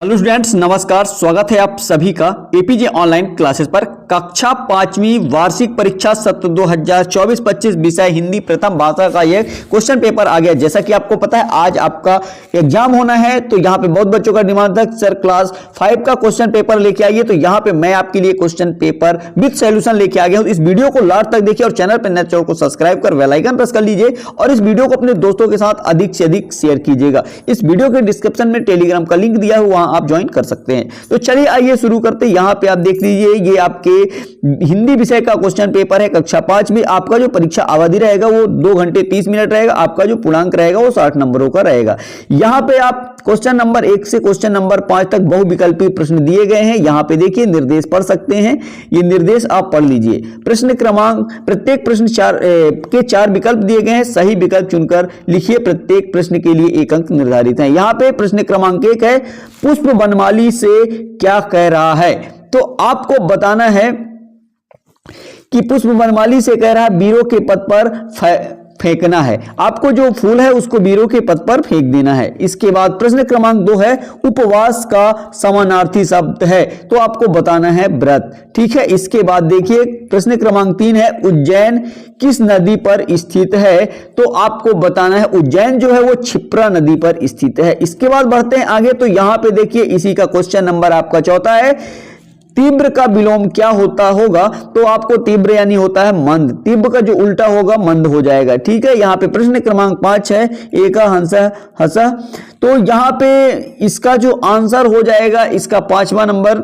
Hello students, नमस्कार। स्वागत है आप सभी का एपीजे ऑनलाइन क्लासेस पर। कक्षा 5वीं वार्षिक परीक्षा सत्र 2024-25 विषय हिंदी प्रथम भाषा का ये क्वेश्चन पेपर आ गया। जैसा कि आपको पता है आज आपका एग्जाम होना है, तो यहाँ पे बहुत बच्चों का डिमांड था सर क्लास 5 का क्वेश्चन पेपर लेके आइए। तो यहाँ पे मैं आपके लिए क्वेश्चन पेपर विद सॉल्यूशन लेके आ गया हूँ। इस वीडियो को लास्ट तक देखिए और चैनल पर नए चैनल को सब्सक्राइब कर बेल आइकन प्रेस कर लीजिए और इस वीडियो को अपने दोस्तों के साथ अधिक से अधिक शेयर कीजिएगा। इस वीडियो के डिस्क्रिप्शन में टेलीग्राम का लिंक दिया है, वहां आप ज्वाइन कर सकते हैं। तो चलिए आइए शुरू करते हैं। यहां पे आप देख लीजिए, ये आपके हिंदी विषय का क्वेश्चन पेपर है कक्षा 5 में। आपका जो परीक्षा अवधि रहेगा वो 2 घंटे 30 मिनट रहेगा। आपका जो पूर्णांक रहेगा वो 60 नंबरों का रहेगा। यहां पे आप क्वेश्चन नंबर 1 से क्वेश्चन नंबर 5 तक बहुविकल्पी प्रश्न दिए गए हैं। यहां पे देखिए निर्देश पढ़ सकते हैं, ये निर्देश आप पढ़ लीजिए। प्रश्न क्रमांक, प्रत्येक प्रश्न के 4 विकल्प दिए गए हैं। सही विकल्प चुनकर लिखिए। प्रत्येक प्रश्न के लिए 1 अंक निर्धारित है। यहां पे प्रश्न क्रमांक 1 है, पुष्प वनमाली से क्या कह रहा है। तो आपको बताना है कि पुष्प वनमाली से कह रहा है बीरों के पद पर फेंकना है। आपको जो फूल है उसको बीरों के पद पर फेंक देना है। इसके बाद प्रश्न क्रमांक 2 है, उपवास का समानार्थी शब्द है, तो आपको बताना है व्रत। ठीक है। इसके बाद देखिए प्रश्न क्रमांक 3 है, उज्जैन किस नदी पर स्थित है, तो आपको बताना है उज्जैन जो है वो क्षिप्रा नदी पर स्थित है। इसके बाद बढ़ते हैं आगे, तो यहां पे देखिए इसी का क्वेश्चन नंबर आपका 4 है, तीव्र का विलोम क्या होता होगा, तो आपको तीव्र यानी होता है मंद, तीव्र का जो उल्टा होगा मंद हो जाएगा। ठीक है। यहाँ पे प्रश्न क्रमांक 5 है, एका हंसा हंसा, तो यहाँ पे इसका जो आंसर हो जाएगा, इसका 5वां नंबर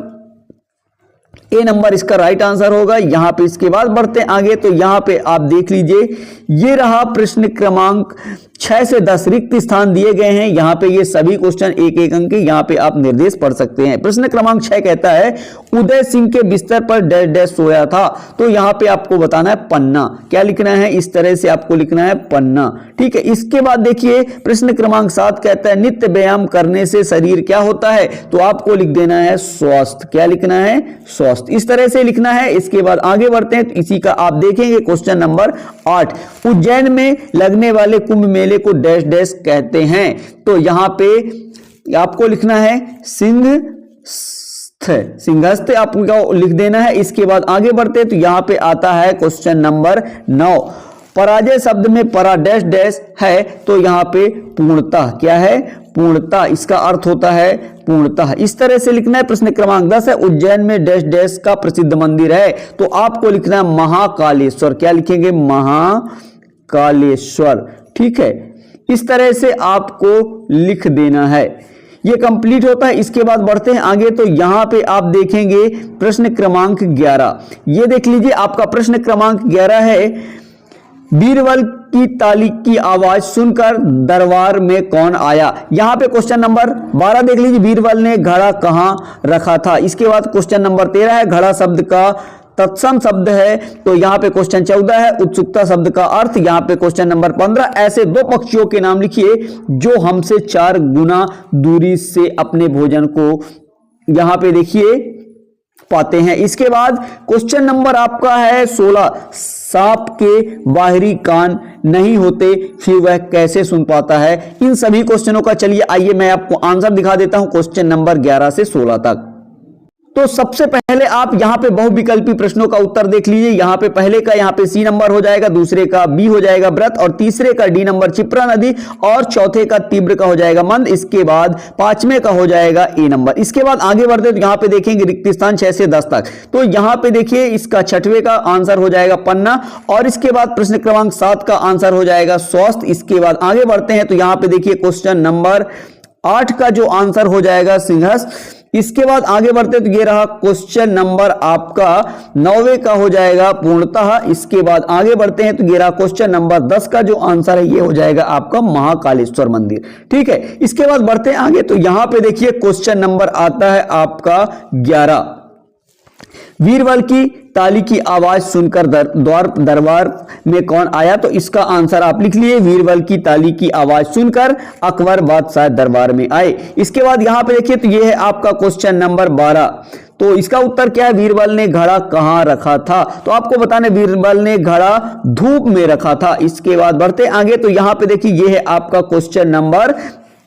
ए नंबर इसका राइट आंसर होगा। यहां पे इसके बाद बढ़ते हैं आगे, तो यहां पे आप देख लीजिए, ये रहा प्रश्न क्रमांक 6 से 10 रिक्त स्थान दिए गए हैं। यहां पे ये सभी क्वेश्चन 1-1 अंक के, यहां पे आप निर्देश पढ़ सकते हैं। प्रश्न क्रमांक 6 कहता है, उदय सिंह के बिस्तर पर डैश डैश सोया था, तो यहां पे आपको बताना है पन्ना। क्या लिखना है, इस तरह से आपको लिखना है पन्ना। ठीक है। इसके बाद देखिए प्रश्न क्रमांक 7 कहता है, नित्य व्यायाम करने से शरीर क्या होता है, तो आपको लिख देना है स्वस्थ। क्या लिखना है, स्वस्थ, इस तरह से लिखना है। इसके बाद आगे बढ़ते हैं, तो इसी का आप देखेंगे क्वेश्चन नंबर 8, उज्जैन में लगने वाले कुंभ मेले को डैश डैश कहते हैं, तो यहां पे आपको लिखना है सिंहस्थ आपको लिख देना है। इसके बाद आगे बढ़ते हैं, तो यहां पे आता है क्वेश्चन नंबर 9, पराजय शब्द में परा डैश डैश है, तो यहां पे पूर्णतः क्या है, पूर्णतः, इसका अर्थ होता है पूर्णतः। इस तरह से लिखना है। प्रश्न क्रमांक 10 है, उज्जैन में डैश डैश का प्रसिद्ध मंदिर है, तो आपको लिखना है महाकालेश्वर। क्या लिखेंगे, महाकालेश्वर। ठीक है। इस तरह से आपको लिख देना है। ये कंप्लीट होता है। इसके बाद बढ़ते हैं आगे, तो यहां पे आप देखेंगे प्रश्न क्रमांक 11, ये देख लीजिए आपका प्रश्न क्रमांक 11 है, बीरबल की ताली की आवाज सुनकर दरबार में कौन आया। यहां पे क्वेश्चन नंबर 12 देख लीजिए, बीरबल ने घड़ा कहां रखा था। इसके बाद क्वेश्चन नंबर 13 है, घड़ा शब्द का तत्सम शब्द है, तो यहां पे क्वेश्चन 14 है, उत्सुकता शब्द का अर्थ। यहां पे क्वेश्चन नंबर 15, ऐसे 2 पक्षियों के नाम लिखिए जो हमसे 4 गुना दूरी से अपने भोजन को यहां पे देखिए पाते हैं। इसके बाद क्वेश्चन नंबर आपका है 16, सांप के बाहरी कान नहीं होते फिर वह कैसे सुन पाता है। इन सभी क्वेश्चनों का चलिए आइए मैं आपको आंसर दिखा देता हूं क्वेश्चन नंबर 11 से 16 तक। तो सबसे पहले आप यहां पे बहुविकल्पी प्रश्नों का उत्तर देख लीजिए। यहां पे पहले का यहां पे सी नंबर हो जाएगा, दूसरे का बी हो जाएगा व्रत, और तीसरे का डी नंबर क्षिप्रा नदी, और चौथे का तीव्र का हो जाएगा मंद। इसके बाद 5वें का हो जाएगा ए नंबर। इसके बाद आगे बढ़ते तो यहां पे देखेंगे रिक्त स्थान 6 से 10 तक, तो यहां पे देखिए इसका 6वें का आंसर हो जाएगा पन्ना, और इसके बाद प्रश्न क्रमांक 7 का आंसर हो जाएगा स्वस्थ। इसके बाद आगे बढ़ते हैं, तो यहां पे देखिए क्वेश्चन नंबर 8 का जो आंसर हो जाएगा सिंहस्थ। इसके बाद आगे बढ़ते तो ये रहा क्वेश्चन नंबर आपका 9वें का हो जाएगा पूर्णतः। इसके बाद आगे बढ़ते हैं, तो ये रहा क्वेश्चन नंबर 10 का जो आंसर है ये हो जाएगा आपका महाकालेश्वर मंदिर। ठीक है। इसके बाद बढ़ते हैं आगे, तो यहां पे देखिए क्वेश्चन नंबर आता है आपका 11, बीरबल की ताली की आवाज सुनकर दरबार में कौन आया, तो इसका आंसर आप लिख लिए, बीरबल की ताली की आवाज सुनकर अकबर बादशाह दरबार में आए। इसके बाद यहां पे देखिए, तो ये है आपका क्वेश्चन नंबर 12, तो इसका उत्तर क्या है, बीरबल ने घड़ा कहां रखा था, तो आपको बताना है बीरबल ने घड़ा धूप में रखा था। इसके बाद बढ़ते आगे, तो यहां पे देखिए ये है आपका क्वेश्चन नंबर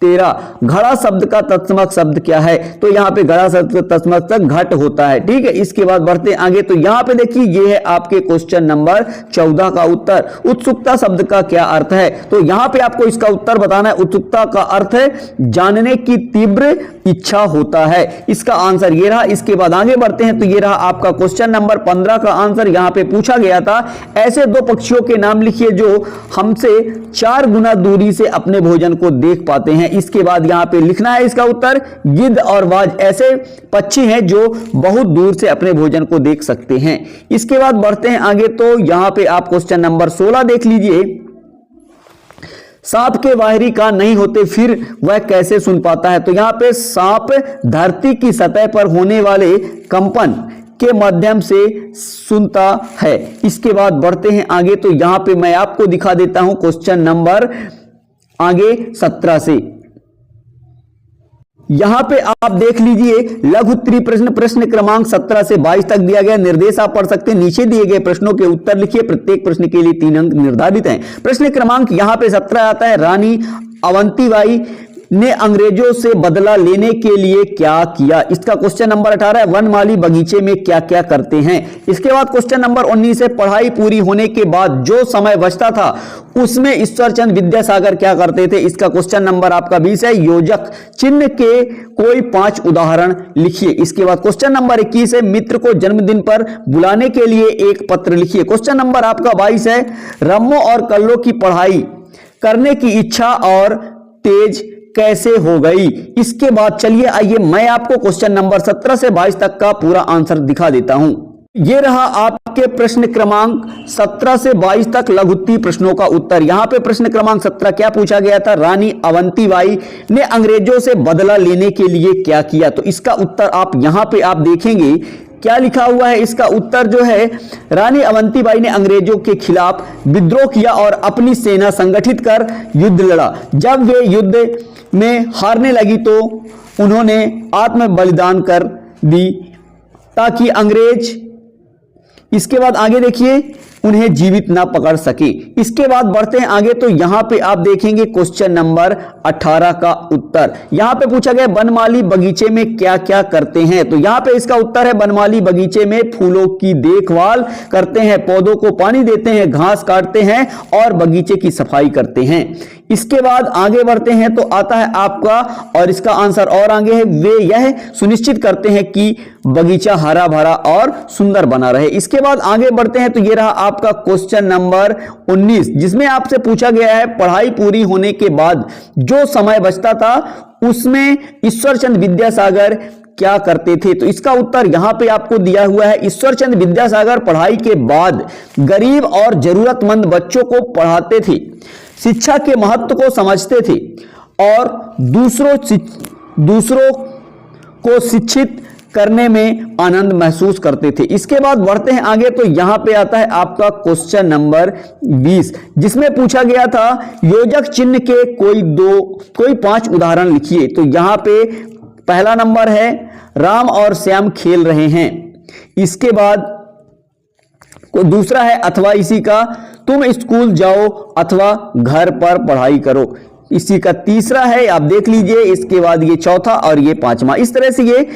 13 घड़ा शब्द का तत्समक शब्द क्या है? तो यहाँ पे घड़ा शब्द का तत्समक घट होता है। ठीक है, इसके बाद बढ़ते हैं आगे। तो यहाँ पे देखिए ये है आपके क्वेश्चन नंबर 14 का उत्तर। उत्सुकता शब्द का क्या अर्थ है? तो यहाँ पे आपको इसका उत्तर बताना है। उत्सुकता का अर्थ है जानने की तीव्र इच्छा होता है। इसका आंसर ये रहा। इसके बाद आगे बढ़ते हैं। तो ये रहा आपका क्वेश्चन नंबर 15 का आंसर। यहाँ पे पूछा गया था ऐसे दो पक्षियों के नाम लिखिए जो हमसे 4 गुना दूरी से अपने भोजन को देख पाते हैं। इसके बाद यहाँ पे लिखना है इसका उत्तर। गिद्ध और बाज ऐसे पक्षी हैं जो बहुत दूर से अपने भोजन को देख सकते हैं। इसके बाद बढ़ते हैं आगे। तो यहाँ पे आप क्वेश्चन नंबर 16 देख लीजिए। सांप के बाहरी कान नहीं होते फिर वह कैसे सुन पाता है? तो यहां पे सांप धरती की सतह पर होने वाले कंपन के माध्यम से सुनता है। इसके बाद बढ़ते हैं आगे। तो यहां पे मैं आपको दिखा देता हूं क्वेश्चन नंबर आगे 17 से। यहां पे आप देख लीजिए लघु उत्तरीय प्रश्न, प्रश्न क्रमांक 17 से 22 तक दिया गया। निर्देश आप पढ़ सकते हैं। नीचे दिए गए प्रश्नों के उत्तर लिखिए। प्रत्येक प्रश्न के लिए 3 अंक निर्धारित हैं। प्रश्न क्रमांक यहां पे 17 आता है। रानी अवंतीबाई ने अंग्रेजों से बदला लेने के लिए क्या किया? इसका क्वेश्चन नंबर 18 है। वनमाली बगीचे में क्या क्या करते हैं? इसके बाद क्वेश्चन नंबर 19 है। पढ़ाई पूरी होने के बाद जो समय बचता था उसमें ईश्वरचंद विद्यासागर क्या करते थे? इसका क्वेश्चन नंबर आपका 20 है। योजक चिन्ह के कोई 5 उदाहरण लिखिए। इसके बाद क्वेश्चन नंबर 21 है। मित्र को जन्मदिन पर बुलाने के लिए एक पत्र लिखिए। क्वेश्चन नंबर आपका 22 है। रम्मो और कल्लो की पढ़ाई करने की इच्छा और तेज कैसे हो गई? इसके बाद चलिए आइए मैं आपको क्वेश्चन नंबर 17 से 22 तक का पूरा आंसर दिखा देता हूं। यह रहा आपके प्रश्न क्रमांक 17 से 22 तक लघु उत्तरीय प्रश्नों का उत्तर। यहां पे प्रश्न क्रमांक 17 क्या पूछा गया था? रानी अवंतीबाई ने अंग्रेजों से बदला लेने के लिए क्या किया? तो इसका उत्तर आप यहां पे आप देखेंगे क्या लिखा हुआ है। इसका उत्तर जो है, रानी अवंतीबाई ने अंग्रेजों के खिलाफ विद्रोह किया और अपनी सेना संगठित कर युद्ध लड़ा। जब वे युद्ध में हारने लगी तो उन्होंने आत्म बलिदान कर दी ताकि अंग्रेज, इसके बाद आगे देखिए, उन्हें जीवित ना पकड़ सके। इसके बाद बढ़ते हैं आगे। तो यहां पे आप देखेंगे क्वेश्चन नंबर 18 का उत्तर। यहां पे पूछा गया बनमाली बगीचे में क्या क्या करते हैं? तो यहां पे इसका उत्तर है बनमाली बगीचे में फूलों की देखभाल करते हैं, पौधों को पानी देते हैं, घास काटते हैं और बगीचे की सफाई करते हैं। इसके बाद आगे बढ़ते हैं। तो आता है आपका, और इसका आंसर और आगे है, वे यह सुनिश्चित करते हैं कि बगीचा हरा भरा और सुंदर बना रहे। इसके बाद आगे बढ़ते हैं। तो ये रहा आपका क्वेश्चन नंबर 19, जिसमें आपसे पूछा गया है पढ़ाई पूरी होने के बाद जो समय बचता था उसमें ईश्वरचंद विद्यासागर क्या करते थे? तो इसका उत्तर यहां पे आपको दिया हुआ है। ईश्वरचंद विद्यासागर पढ़ाई के बाद गरीब और जरूरतमंद बच्चों को पढ़ाते थे, शिक्षा के महत्व को समझते थे और दूसरों को शिक्षित करने में आनंद महसूस करते थे। इसके बाद बढ़ते हैं आगे। तो यहां पे आता है आपका क्वेश्चन नंबर 20, जिसमें पूछा गया था योजक चिन्ह के कोई 5 उदाहरण लिखिए। तो यहां पे पहला नंबर है राम और श्याम खेल रहे हैं। इसके बाद दूसरा है अथवा इसी का तुम स्कूल जाओ अथवा घर पर पढ़ाई करो। इसी का तीसरा है, आप देख लीजिए। इसके बाद ये चौथा और ये 5वां। इस तरह से ये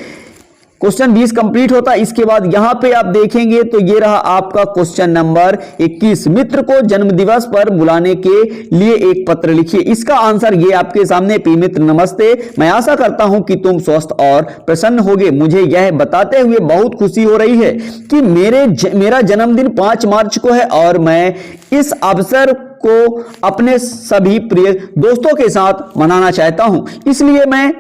क्वेश्चन 20 कंप्लीट होता है। इसके बाद यहां पे आप देखेंगे तो ये रहा आपका क्वेश्चन नंबर 21, मित्र को जन्मदिवस पर बुलाने के लिए एक पत्र लिखिए। इसका आंसर ये आपके सामने। पी मित्र नमस्ते, मैं आशा करता हूं कि तुम स्वस्थ और प्रसन्न होगे। मुझे यह बताते हुए बहुत खुशी हो रही है कि मेरा जन्मदिन 5 मार्च को है और मैं इस अवसर को अपने सभी प्रिय दोस्तों के साथ मनाना चाहता हूं। इसलिए मैं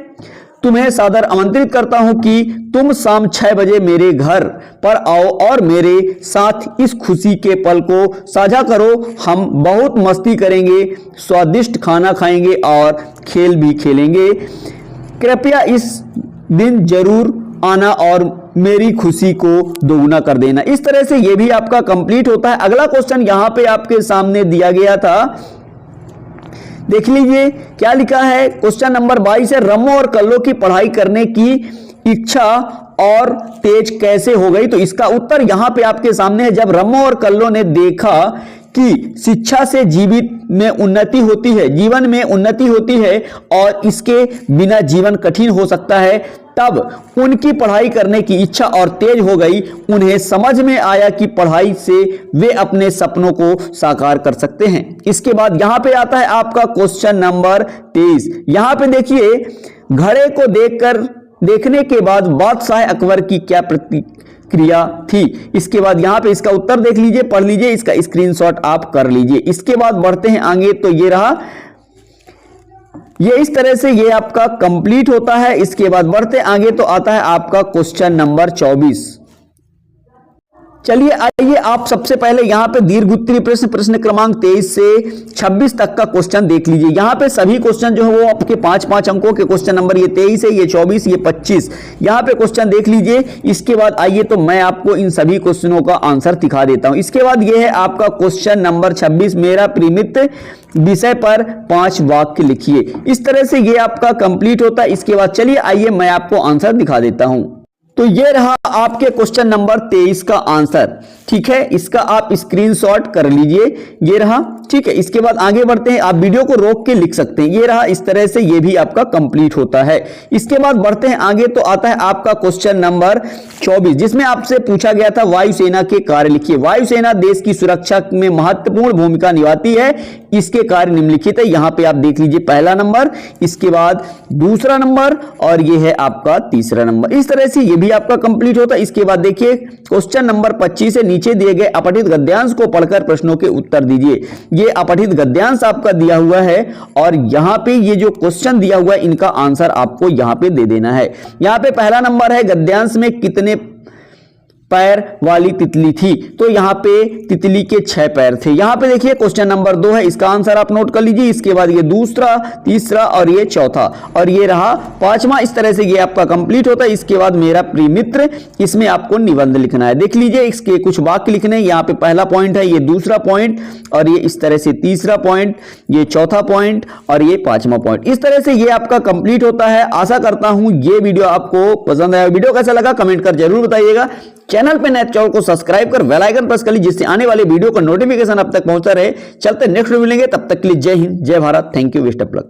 तुम्हें सादर आमंत्रित करता हूं कि तुम शाम 6 बजे मेरे घर पर आओ और मेरे साथ इस खुशी के पल को साझा करो। हम बहुत मस्ती करेंगे, स्वादिष्ट खाना खाएंगे और खेल भी खेलेंगे। कृपया इस दिन जरूर आना और मेरी खुशी को दोगुना कर देना। इस तरह से यह भी आपका कंप्लीट होता है। अगला क्वेश्चन यहां पे आपके सामने दिया गया था, देख लीजिए क्या लिखा है। क्वेश्चन नंबर 22 है रम्मो और कल्लो की पढ़ाई करने की इच्छा और तेज कैसे हो गई? तो इसका उत्तर यहां पे आपके सामने है। जब रम्मो और कल्लो ने देखा कि शिक्षा से जीवन में उन्नति होती है और इसके बिना जीवन कठिन हो सकता है। तब उनकी पढ़ाई करने की इच्छा और तेज हो गई। उन्हें समझ में आया कि पढ़ाई से वे अपने सपनों को साकार कर सकते हैं। इसके बाद यहां पे आता है आपका क्वेश्चन नंबर 23। यहां पे देखिए, घड़े को देखने के बाद बादशाह अकबर की क्या प्रतिक्रिया थी। इसके बाद यहां पे इसका उत्तर देख लीजिए, पढ़ लीजिए, इसका स्क्रीनशॉट आप कर लीजिए। इसके बाद बढ़ते हैं आगे, तो ये रहा, ये इस तरह से ये आपका कंप्लीट होता है। इसके बाद बढ़ते आगे तो आता है आपका क्वेश्चन नंबर 24। चलिए आइए, आप सबसे पहले यहां पे दीर्घ उत्तरीय प्रश्न क्रमांक 23 से 26 तक का क्वेश्चन देख लीजिए। यहां पे सभी क्वेश्चन जो है वो आपके 5-5 अंकों के क्वेश्चन नंबर, ये 23 है, ये 24, ये 25, यहां पे क्वेश्चन देख लीजिए। इसके बाद आइए तो मैं आपको इन सभी क्वेश्चनों का आंसर दिखा देता हूं। इसके बाद ये है आपका क्वेश्चन नंबर 26, मेरा प्रियमित्र विषय पर 5 वाक्य लिखिए। इस तरह से ये आपका कंप्लीट होता है। इसके बाद चलिए आइए मैं आपको आंसर दिखा देता हूं। तो ये रहा आपके क्वेश्चन नंबर 23 का आंसर, ठीक है, इसका आप स्क्रीनशॉट कर लीजिए, ये रहा, ठीक है। इसके बाद आगे बढ़ते हैं, आप वीडियो को रोक के लिख सकते हैं, ये रहा, इस तरह से ये भी आपका कंप्लीट होता है। इसके बाद बढ़ते हैं आगे, तो आता है आपका क्वेश्चन नंबर 24, जिसमें आपसे पूछा गया था वायुसेना के कार्य लिखिए। वायुसेना देश की सुरक्षा में महत्वपूर्ण भूमिका निभाती है, इसके कार्य निम्नलिखित है। यहां पे आप देख लीजिए, पहला नंबर, इसके बाद दूसरा नंबर, और ये है आपका तीसरा नंबर। इस तरह से ये भी आपका कंप्लीट होता है। इसके बाद देखिए क्वेश्चन नंबर 25 से नीचे दिए गए अपठित गद्यांश को पढ़कर प्रश्नों के उत्तर दीजिए। ये अपठित गद्यांश आपका दिया हुआ है और यहां पे ये जो क्वेश्चन दिया हुआ है इनका आंसर आपको यहां पे दे देना है। यहां पे पहला नंबर है, गद्यांश में कितने पैर वाली तितली थी। तो यहां पे तितली के 6 पैर थे। यहां पे देखिए क्वेश्चन नंबर 2 है, इसका आंसर आप नोट कर लीजिए। इसके बाद ये दूसरा, तीसरा और ये चौथा, और ये रहा 5वां। इस तरह से ये आपका कंप्लीट होता है। इसके बाद मेरा प्रिय मित्र, इसमें आपको निबंध लिखना है। देख लीजिए, इसके कुछ वाक्य लिखने हैं। यहाँ पे पहला पॉइंट है, ये दूसरा पॉइंट, और ये इस तरह से तीसरा पॉइंट, ये चौथा पॉइंट और ये 5वां पॉइंट। इस तरह से ये आपका कंप्लीट होता है। आशा करता हूं ये वीडियो आपको पसंद आया। वीडियो कैसा लगा कमेंट कर जरूर बताइएगा। चैनल पे नए चैनल को सब्सक्राइब कर बेल आइकन प्रेस कर लीजिए, जिससे आने वाले वीडियो का नोटिफिकेशन अब तक पहुंचता रहे। चलते नेक्स्ट वीडियो मिलेंगे, तब तक के लिए जय हिंद, जय Bharat, thank you, best of luck.